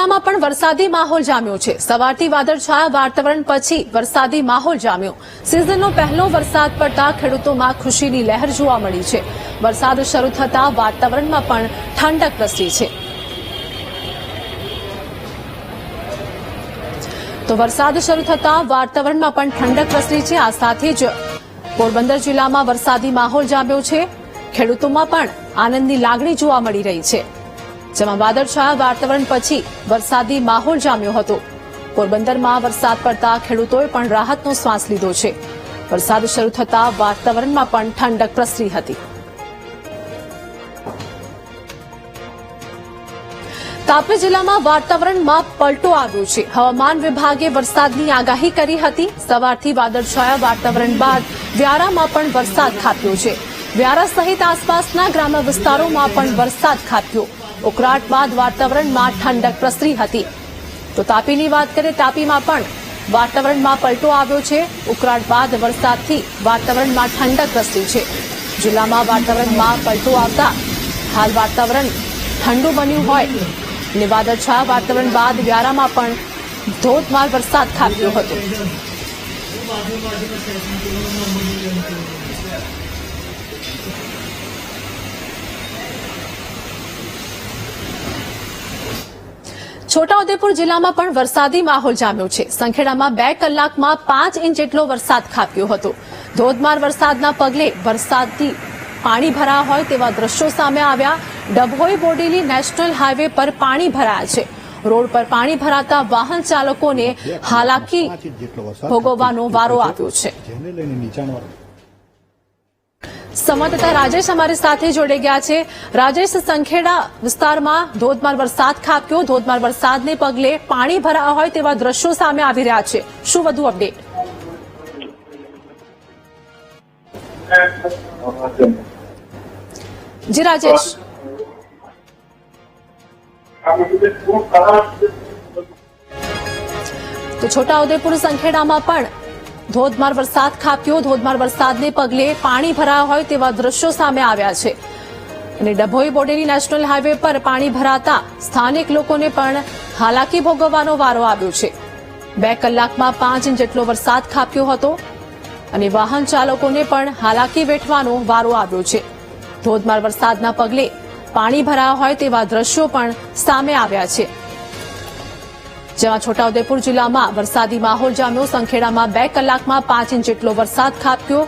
જિલ્લામાં પણ વરસાદી માહોલ જામ્યો છે। સવારથી વાદળછાયા વાતાવરણ પછી વરસાદી માહોલ જામ્યો। સિઝનનો પહેલો વરસાદ પડતા ખેડૂતોમાં ખુશીની લહેર જોવા મળી છે। વરસાદ શરૂ થતા વાતાવરણમાં પણ ઠંડક પ્રસરી છે। તો વરસાદ શરૂ થતા વાતાવરણમાં પણ ઠંડક પ્રસરી છે। આ સાથે જ પોરબંદર જિલ્લામાં વરસાદી માહોલ જામ્યો છે। ખેડૂતોમાં પણ આનંદની લાગણી જોવા મળી રહી છે, જેમાં વાદળછાયા વાતાવરણ પછી વરસાદી માહોલ જામ્યો હતો। પોરબંદરમાં વરસાદ પડતા ખેડૂતોએ પણ રાહતનો શ્વાસ લીધો છે। વરસાદ શરૂ થતા વાતાવરણમાં પણ ઠંડક પ્રસરી હતી। તાપી જિલ્લામાં વાતાવરણમાં પલટો આવ્યો છે। હવામાન વિભાગે વરસાદની આગાહી કરી હતી। સવારથી વાદળછાયા વાતાવરણ બાદ વ્યારામાં પણ વરસાદ ખાબક્યો છે। વ્યારા સહિત આસપાસના ગ્રામ્ય વિસ્તારોમાં પણ વરસાદ ખાબક્યો। ઉકળાટ બાદ વાતાવરણમાં ઠંડક પ્રસરી હતી। તો તાપીની વાત કરીએ, તાપીમાં પણ વાતાવરણમાં પલટો આવ્યો છે। ઉકળાટ બાદ વરસાદથી વાતાવરણમાં ઠંડક પ્રસરી છે। જિલ્લામાં વાતાવરણમાં પલટો આવતા હાલ વાતાવરણ ઠંડુ બન્યું હોય અને વાદળછાયા વાતાવરણ બાદ વ્યારામાં પણ ધોધમાર વરસાદ ખાબક્યો હતો। છોટાઉદેપુર જિલ્લામાં પણ વરસાદી માહોલ જામ્યો છે। સંખેડામાં 2 કલાકમાં 5 ઇંચ જેટલો વરસાદ ખાબક્યો હતો। ધોધમાર વરસાદના પગલે વરસાદથી પાણી ભરાયા હોય તેવા દ્રશ્યો સામે આવ્યા। ડભોઈ બોડેલી નેશનલ હાઈવે પર પાણી ભરાયા છે। રોડ પર પાણી ભરાતા વાહન ચાલકોને હાલાકી ભોગવવાનો વારો આવ્યો છે। સંવાદદાતા રાજેશ અમારી સાથે જોડાઈ ગયા છે। રાજેશ, સંખેડા વિસ્તારમાં ધોધમાર વરસાદ ખાબક્યો। ધોધમાર વરસાદને પગલે પાણી ભરાયા હોય તેવા દ્રશ્યો સામે આવી રહ્યા છે। શું વધુ અપડેટ? જી રાજેશ। તો છોટાઉદેપુર સંખેડામાં પણ ધોધમાર વરસાદ ખાબક્યો। ધોધમાર વરસાદને પગલે પાણી ભરાયા હોય તેવા દ્રશ્યો સામે આવ્યા છે અને ડભોઈ બોડેલી નેશનલ હાઈવે પર પાણી ભરાતા સ્થાનિક લોકોને પણ હાલાકી ભોગવવાનો વારો આવ્યો છે। 2 કલાકમાં 5 ઇંચ જેટલો વરસાદ ખાબક્યો હતો અને વાહન ચાલકોને પણ હાલાકી વેઠવાનો વારો આવ્યો છે। ધોધમાર વરસાદના પગલે પાણી ભરાયા હોય તેવા દ્રશ્યો પણ સામે આવ્યા છે, જેમાં છોટાઉદેપુર જિલ્લામાં વરસાદી માહોલ જામ્યો। સંખેડામાં 2 કલાકમાં 5 ઇંચ જેટલો વરસાદ ખાબક્યો।